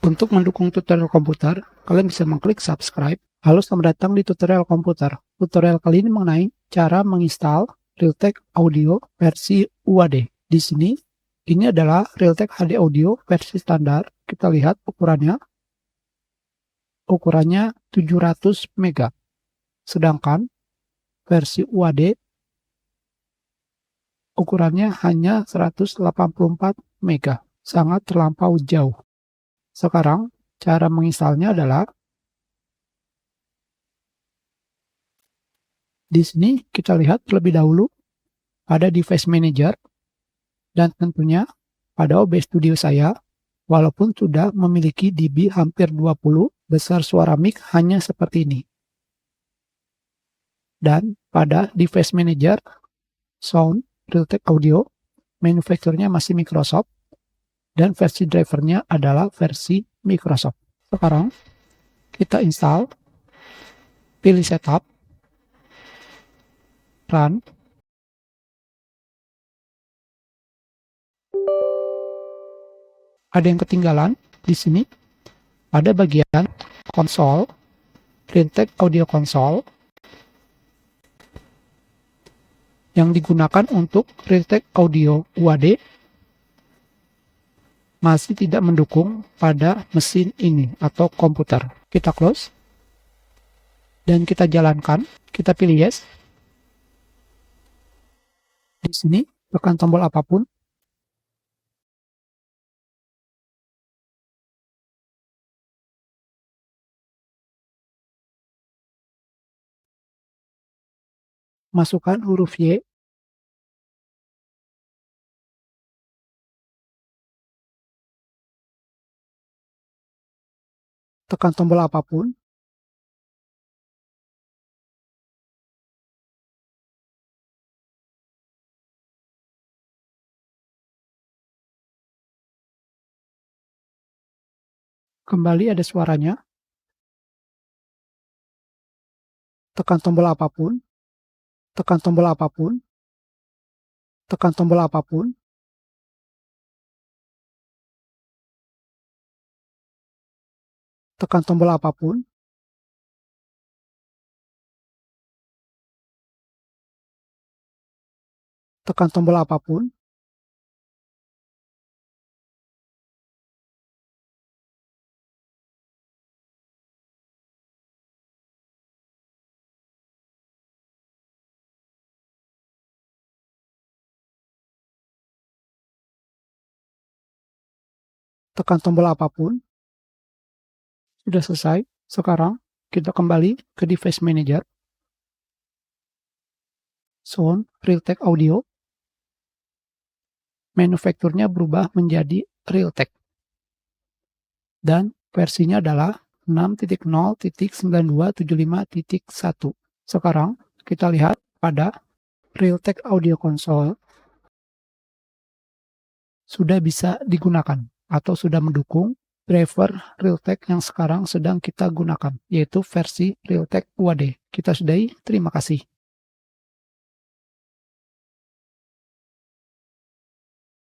Untuk mendukung tutorial komputer, kalian bisa mengklik subscribe. Halo, selamat datang di tutorial komputer. Tutorial kali ini mengenai cara menginstal Realtek Audio versi UAD. Di sini, ini adalah Realtek HD Audio versi standar. Kita lihat ukurannya. Ukurannya 700 mega. Sedangkan versi UAD ukurannya hanya 184 mega. Sangat terlampau jauh. Sekarang, cara menginstalnya adalah di sini kita lihat terlebih dahulu pada device manager dan tentunya pada OBS Studio saya, walaupun sudah memiliki dB hampir 20, besar suara mic hanya seperti ini. Dan pada device manager, sound, Realtek Audio, manufakturnya masih Microsoft, dan versi drivernya adalah versi Microsoft. Sekarang kita install, pilih setup, run. Ada yang ketinggalan di sini. Ada bagian konsol, Realtek Audio Console, yang digunakan untuk Realtek Audio UAD masih tidak mendukung pada mesin ini atau komputer. Kita close dan kita jalankan. Kita pilih yes. Di sini tekan tombol apapun. Masukkan huruf Y. Tekan tombol apapun. Kembali ada suaranya. Tekan tombol apapun. Tekan tombol apapun. Tekan tombol apapun. Tekan tombol apapun. Tekan tombol apapun. Tekan tombol apapun. Sudah selesai. Sekarang kita kembali ke device manager. Sound, Realtek Audio. Manufakturnya berubah menjadi Realtek. Dan versinya adalah 6.0.9275.1. Sekarang kita lihat pada Realtek Audio Console sudah bisa digunakan atau sudah mendukung driver Realtek yang sekarang sedang kita gunakan, yaitu versi Realtek UAD. Kita sudahi, terima kasih.